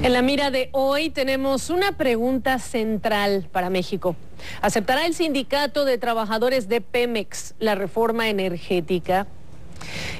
En la mira de hoy tenemos una pregunta central para México. ¿Aceptará el Sindicato de Trabajadores de Pemex la reforma energética?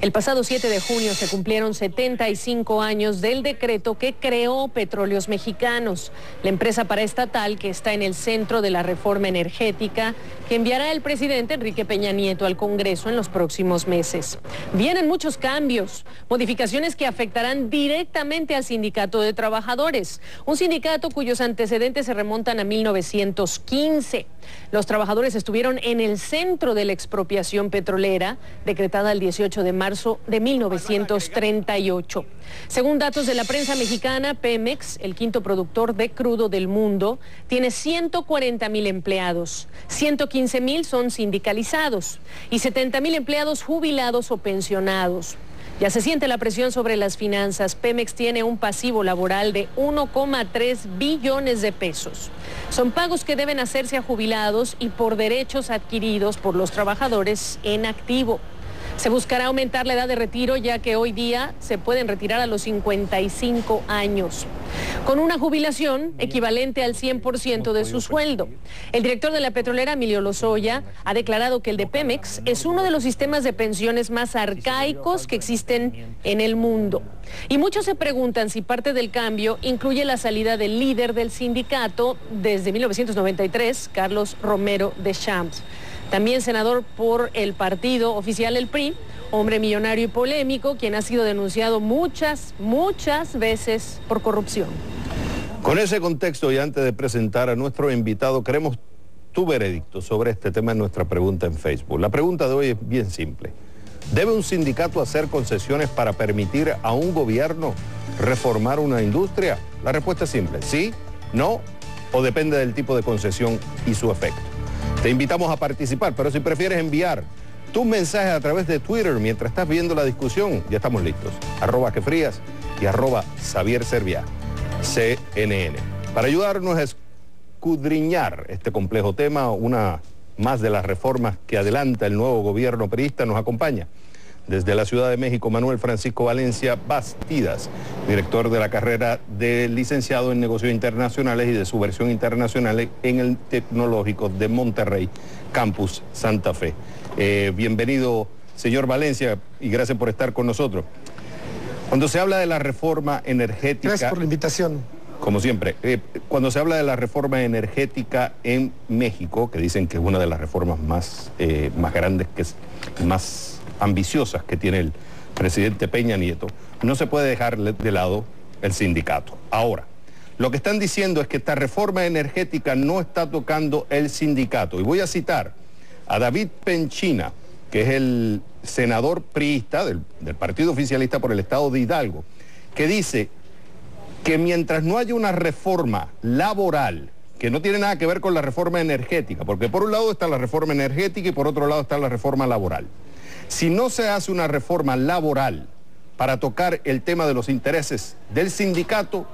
El pasado 7 de junio se cumplieron 75 años del decreto que creó Petróleos Mexicanos, la empresa paraestatal que está en el centro de la reforma energética que enviará el presidente Enrique Peña Nieto al Congreso en los próximos meses. Vienen muchos cambios, modificaciones que afectarán directamente al Sindicato de Trabajadores, un sindicato cuyos antecedentes se remontan a 1915. Los trabajadores estuvieron en el centro de la expropiación petrolera, decretada el 18 de marzo de 1938. Según datos de la prensa mexicana, Pemex, el quinto productor de crudo del mundo, tiene 140,000 empleados, 115,000 son sindicalizados y 70,000 empleados jubilados o pensionados. Ya se siente la presión sobre las finanzas. Pemex tiene un pasivo laboral de 1,3 billones de pesos. Son pagos que deben hacerse a jubilados y por derechos adquiridos por los trabajadores en activo. Se buscará aumentar la edad de retiro, ya que hoy día se pueden retirar a los 55 años, con una jubilación equivalente al 100% de su sueldo. El director de la petrolera, Emilio Lozoya, ha declarado que el de Pemex es uno de los sistemas de pensiones más arcaicos que existen en el mundo. Y muchos se preguntan si parte del cambio incluye la salida del líder del sindicato desde 1993, Carlos Romero Deschamps. También senador por el partido oficial, el PRI, hombre millonario y polémico, quien ha sido denunciado muchas veces por corrupción. Con ese contexto y antes de presentar a nuestro invitado, queremos tu veredicto sobre este tema en nuestra pregunta en Facebook. La pregunta de hoy es bien simple. ¿Debe un sindicato hacer concesiones para permitir a un gobierno reformar una industria? La respuesta es simple, sí, no, o depende del tipo de concesión y su efecto. Te invitamos a participar, pero si prefieres enviar tus mensajes a través de Twitter mientras estás viendo la discusión, ya estamos listos. @quefrías y @XavierServia, CNN. Para ayudarnos a escudriñar este complejo tema, una más de las reformas que adelanta el nuevo gobierno priista, nos acompaña desde la Ciudad de México, Manuel Francisco Valencia Bastidas, director de la carrera de licenciado en negocios internacionales y de subversión internacional en el Tecnológico de Monterrey, Campus Santa Fe. Bienvenido, señor Valencia, y gracias por estar con nosotros. Cuando se habla de la reforma energética... Gracias por la invitación. Como siempre, cuando se habla de la reforma energética en México, que dicen que es una de las reformas más grandes, que es más ambiciosas que tiene el presidente Peña Nieto, no se puede dejar de lado el sindicato. Ahora, lo que están diciendo es que esta reforma energética no está tocando el sindicato. Y voy a citar a David Penchina, que es el senador priista del Partido Oficialista por el Estado de Hidalgo, que dice que mientras no haya una reforma laboral, que no tiene nada que ver con la reforma energética, porque por un lado está la reforma energética y por otro lado está la reforma laboral. Si no se hace una reforma laboral para tocar el tema de los intereses del sindicato,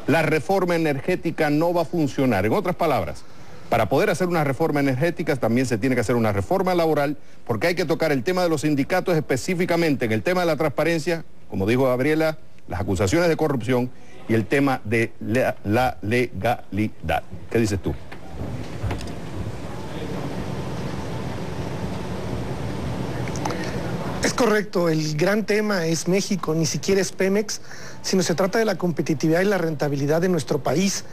la reforma energética no va a funcionar. En otras palabras, para poder hacer una reforma energética también se tiene que hacer una reforma laboral, porque hay que tocar el tema de los sindicatos específicamente en el tema de la transparencia, como dijo Gabriela, las acusaciones de corrupción y el tema de la legalidad. ¿Qué dices tú? Es correcto, el gran tema es México, ni siquiera es Pemex, sino se trata de la competitividad y la rentabilidad de nuestro país.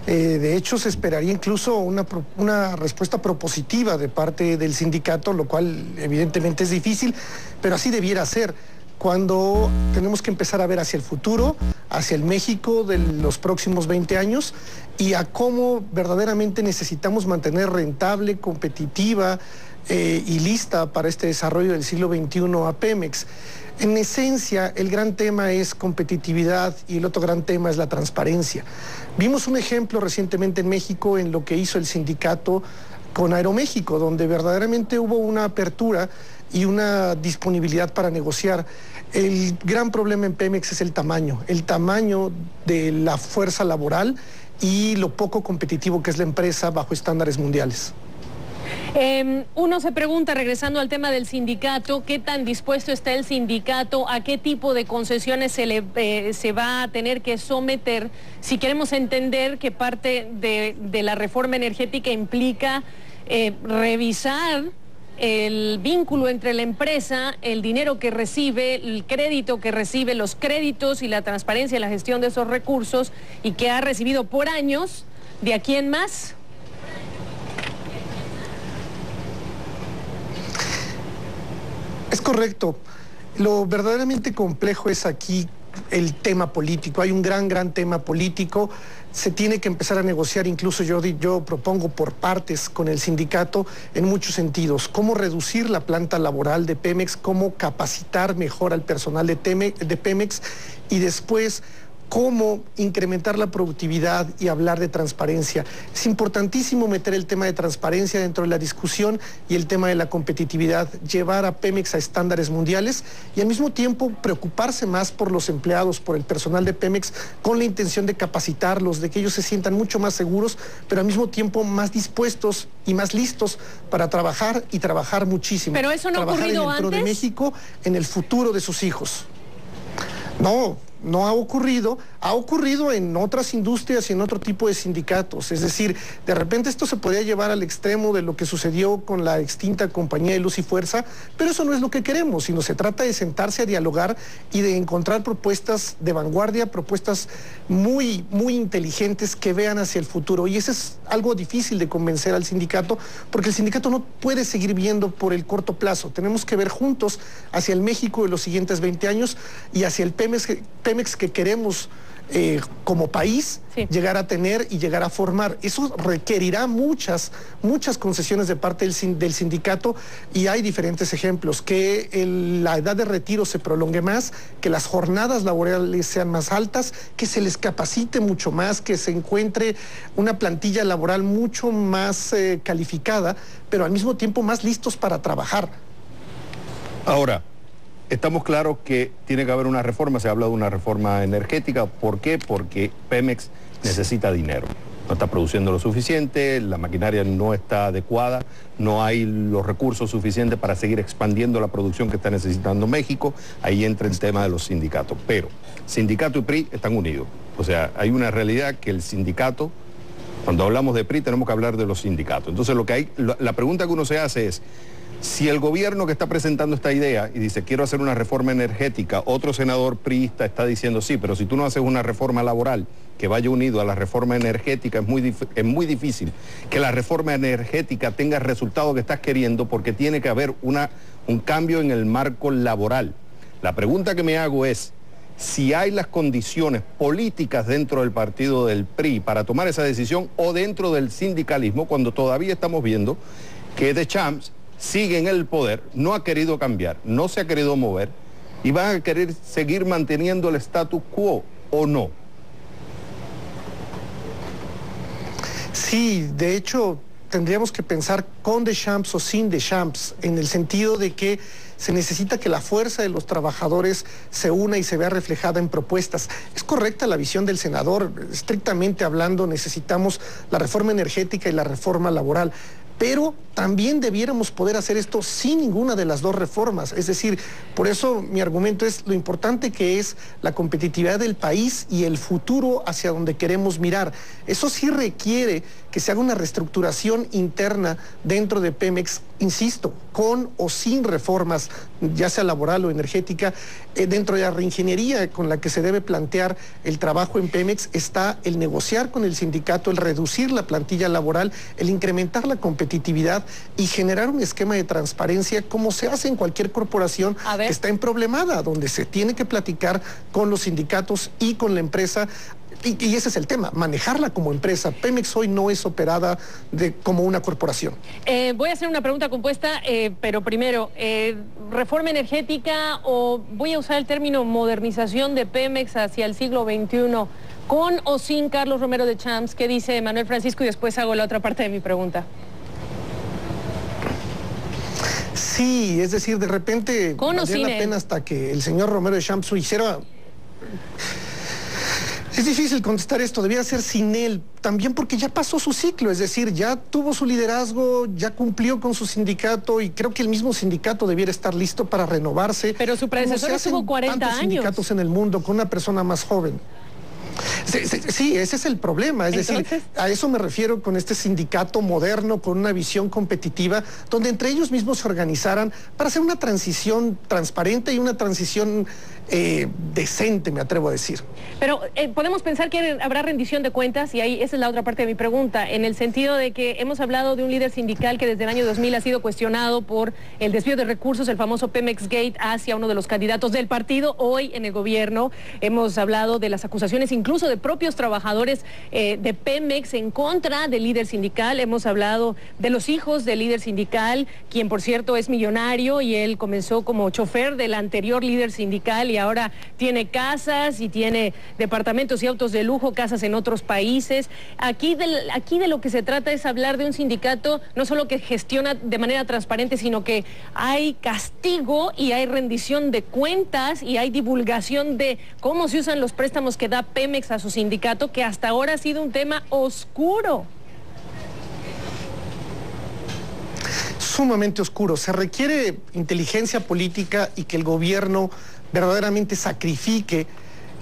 De hecho, se esperaría incluso una respuesta propositiva de parte del sindicato, lo cual evidentemente es difícil, pero así debiera ser. Cuando tenemos que empezar a ver hacia el futuro, hacia el México de los próximos 20 años y a cómo verdaderamente necesitamos mantener rentable, competitiva y lista para este desarrollo del siglo XXI a Pemex. En esencia, el gran tema es competitividad y el otro gran tema es la transparencia. Vimos un ejemplo recientemente en México en lo que hizo el sindicato con Aeroméxico, donde verdaderamente hubo una apertura y una disponibilidad para negociar. El gran problema en Pemex es el tamaño de la fuerza laboral y lo poco competitivo que es la empresa bajo estándares mundiales. Uno se pregunta, regresando al tema del sindicato, ¿qué tan dispuesto está el sindicato? ¿A qué tipo de concesiones se va a tener que someter? Si queremos entender que parte de la reforma energética implica revisar el vínculo entre la empresa, el dinero que recibe, el crédito que recibe, los créditos y la transparencia en la gestión de esos recursos, y que ha recibido por años, ¿de aquí en más? Es correcto. Lo verdaderamente complejo es aquí el tema político. Hay un gran tema político. Se tiene que empezar a negociar, incluso yo propongo por partes con el sindicato en muchos sentidos. Cómo reducir la planta laboral de Pemex, cómo capacitar mejor al personal de Pemex y después cómo incrementar la productividad y hablar de transparencia. Es importantísimo meter el tema de transparencia dentro de la discusión y el tema de la competitividad, llevar a Pemex a estándares mundiales y al mismo tiempo preocuparse más por los empleados, por el personal de Pemex, con la intención de capacitarlos, de que ellos se sientan mucho más seguros, pero al mismo tiempo más dispuestos y más listos para trabajar y trabajar muchísimo. Pero eso no ha ocurrido antes. Trabajar en el pro de México, en el futuro de sus hijos. No ha ocurrido en otras industrias y en otro tipo de sindicatos. Es decir, de repente esto se podría llevar al extremo de lo que sucedió con la extinta Compañía de Luz y Fuerza, pero eso no es lo que queremos, sino se trata de sentarse a dialogar y de encontrar propuestas de vanguardia, propuestas muy inteligentes que vean hacia el futuro. Y eso es algo difícil de convencer al sindicato, porque el sindicato no puede seguir viendo por el corto plazo. Tenemos que ver juntos hacia el México de los siguientes 20 años y hacia el Pemex que queremos como país llegar a tener y llegar a formar. Eso requerirá muchas concesiones de parte del sindicato, y hay diferentes ejemplos: que la edad de retiro se prolongue más, que las jornadas laborales sean más altas, que se les capacite mucho más, que se encuentre una plantilla laboral mucho más calificada, pero al mismo tiempo más listos para trabajar. Ahora, estamos claros que tiene que haber una reforma. Se habla de una reforma energética. ¿Por qué? Porque Pemex necesita dinero. No está produciendo lo suficiente, la maquinaria no está adecuada, no hay los recursos suficientes para seguir expandiendo la producción que está necesitando México. Ahí entra el tema de los sindicatos. Pero sindicato y PRI están unidos. O sea, hay una realidad que el sindicato, cuando hablamos de PRI tenemos que hablar de los sindicatos. Entonces la pregunta que uno se hace es: si el gobierno que está presentando esta idea y dice quiero hacer una reforma energética, otro senador priista está diciendo sí, pero si tú no haces una reforma laboral que vaya unido a la reforma energética, es muy difícil que la reforma energética tenga el resultado que estás queriendo, porque tiene que haber un cambio en el marco laboral. La pregunta que me hago es: si hay las condiciones políticas dentro del partido del PRI para tomar esa decisión, o dentro del sindicalismo, cuando todavía estamos viendo que Deschamps sigue en el poder, no ha querido cambiar, no se ha querido mover, y van a querer seguir manteniendo el status quo, ¿o no? Sí, de hecho, tendríamos que pensar con Deschamps o sin Deschamps, en el sentido de que se necesita que la fuerza de los trabajadores se una y se vea reflejada en propuestas. Es correcta la visión del senador. Estrictamente hablando, necesitamos la reforma energética y la reforma laboral, pero también debiéramos poder hacer esto sin ninguna de las dos reformas. Es decir, por eso mi argumento es lo importante que es la competitividad del país y el futuro hacia donde queremos mirar. Eso sí requiere que se haga una reestructuración interna dentro de Pemex, insisto, con o sin reformas, ya sea laboral o energética. Dentro de la reingeniería con la que se debe plantear el trabajo en Pemex está el negociar con el sindicato, el reducir la plantilla laboral, el incrementar la competitividad y generar un esquema de transparencia como se hace en cualquier corporación que está emproblemada, donde se tiene que platicar con los sindicatos y con la empresa. Y ese es el tema, manejarla como empresa. Pemex hoy no es operada como una corporación. Voy a hacer una pregunta compuesta, pero primero, ¿reforma energética o voy a usar el término modernización de Pemex hacia el siglo XXI, con o sin Carlos Romero Deschamps? ¿Qué dice Manuel Francisco? Y después hago la otra parte de mi pregunta. Sí, es decir, de repente ¿con o sin la pena hasta que el señor Romero Deschamps hiciera... Es difícil contestar esto, debiera ser sin él, también porque ya pasó su ciclo, es decir, ya tuvo su liderazgo, ya cumplió con su sindicato y creo que el mismo sindicato debiera estar listo para renovarse. Pero su predecesor estuvo 40 años. Sindicatos en el mundo con una persona más joven. Sí, ese es el problema, es decir, a eso me refiero con este sindicato moderno, con una visión competitiva, donde entre ellos mismos se organizaran para hacer una transición transparente y una transición decente, me atrevo a decir. Pero podemos pensar que habrá rendición de cuentas, y ahí esa es la otra parte de mi pregunta, en el sentido de que hemos hablado de un líder sindical que desde el año 2000 ha sido cuestionado por el desvío de recursos, el famoso Pemex Gate, hacia uno de los candidatos del partido hoy en el gobierno. Hemos hablado de las acusaciones incluso de propios trabajadores de Pemex en contra del líder sindical. Hemos hablado de los hijos del líder sindical, quien por cierto es millonario y él comenzó como chofer del anterior líder sindical y ahora tiene casas y tiene departamentos y autos de lujo, casas en otros países. Aquí de lo que se trata es hablar de un sindicato no solo que gestiona de manera transparente, sino que hay castigo y hay rendición de cuentas y hay divulgación de cómo se usan los préstamos que da Pemex a su sindicato, que hasta ahora ha sido un tema oscuro. Sumamente oscuro. Se requiere inteligencia política y que el gobierno verdaderamente sacrifique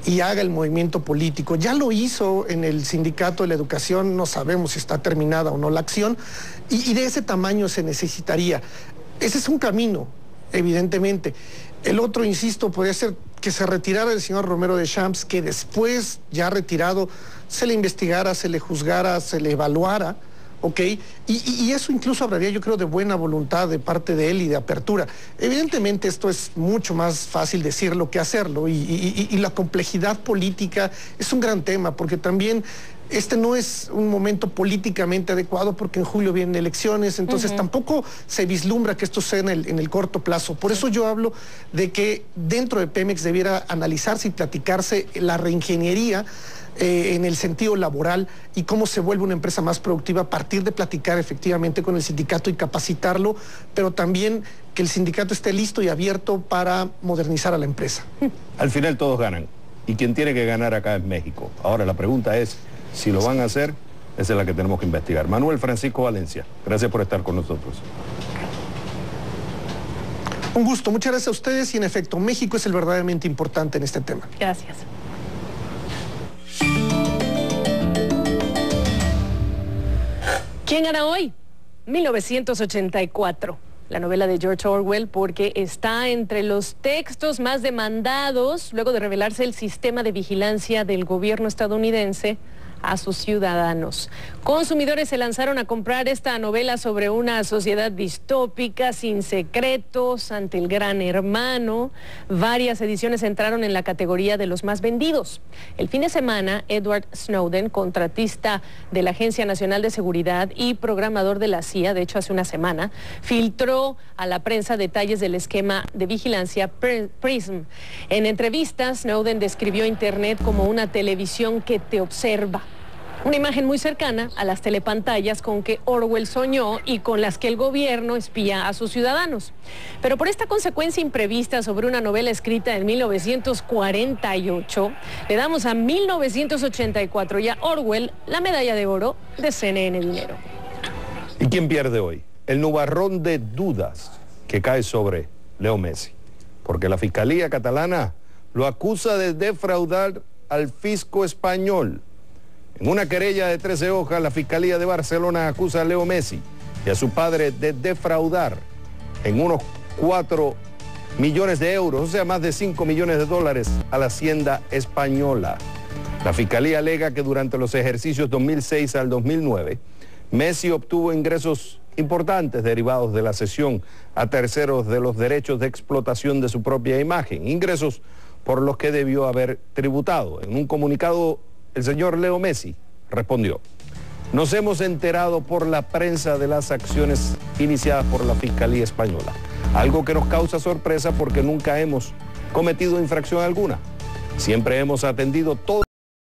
y haga el movimiento político. Ya lo hizo en el sindicato de la educación, no sabemos si está terminada o no la acción, y de ese tamaño se necesitaría. Ese es un camino, evidentemente. El otro, insisto, podría ser que se retirara el señor Romero Deschamps, que después, ya retirado, se le investigara, se le juzgara, se le evaluara, ¿ok? Y eso incluso hablaría, yo creo, de buena voluntad de parte de él y de apertura. Evidentemente esto es mucho más fácil decirlo que hacerlo y la complejidad política es un gran tema, porque también este no es un momento políticamente adecuado porque en julio vienen elecciones, entonces tampoco se vislumbra que esto sea en el corto plazo. Por eso yo hablo de que dentro de Pemex debiera analizarse y platicarse la reingeniería en el sentido laboral y cómo se vuelve una empresa más productiva a partir de platicar efectivamente con el sindicato y capacitarlo, pero también que el sindicato esté listo y abierto para modernizar a la empresa. Al final todos ganan y quien tiene que ganar acá es México. Ahora la pregunta es, si lo van a hacer, esa es la que tenemos que investigar. Manuel Francisco Valencia, gracias por estar con nosotros. Un gusto, muchas gracias a ustedes y en efecto, México es el verdaderamente importante en este tema. Gracias. ¿Quién gana hoy? 1984, la novela de George Orwell, porque está entre los textos más demandados luego de revelarse el sistema de vigilancia del gobierno estadounidense a sus ciudadanos. Consumidores se lanzaron a comprar esta novela sobre una sociedad distópica, sin secretos, ante el gran hermano. Varias ediciones entraron en la categoría de los más vendidos. El fin de semana, Edward Snowden, contratista de la Agencia Nacional de Seguridad y programador de la CIA, de hecho hace una semana, filtró a la prensa detalles del esquema de vigilancia PRISM. En entrevistas, Snowden describió Internet como una televisión que te observa. Una imagen muy cercana a las telepantallas con que Orwell soñó y con las que el gobierno espía a sus ciudadanos. Pero por esta consecuencia imprevista sobre una novela escrita en 1948, le damos a 1984 y a Orwell la medalla de oro de CNN Dinero. ¿Y quién pierde hoy? El nubarrón de dudas que cae sobre Leo Messi, porque la Fiscalía catalana lo acusa de defraudar al fisco español. En una querella de 13 hojas, la Fiscalía de Barcelona acusa a Leo Messi y a su padre de defraudar en unos 4 millones de euros, o sea, más de 5 millones de dólares a la Hacienda española. La Fiscalía alega que durante los ejercicios 2006 al 2009, Messi obtuvo ingresos importantes derivados de la cesión a terceros de los derechos de explotación de su propia imagen, ingresos por los que debió haber tributado. En un comunicado, el señor Leo Messi respondió: nos hemos enterado por la prensa de las acciones iniciadas por la Fiscalía Española, algo que nos causa sorpresa porque nunca hemos cometido infracción alguna. Siempre hemos atendido todo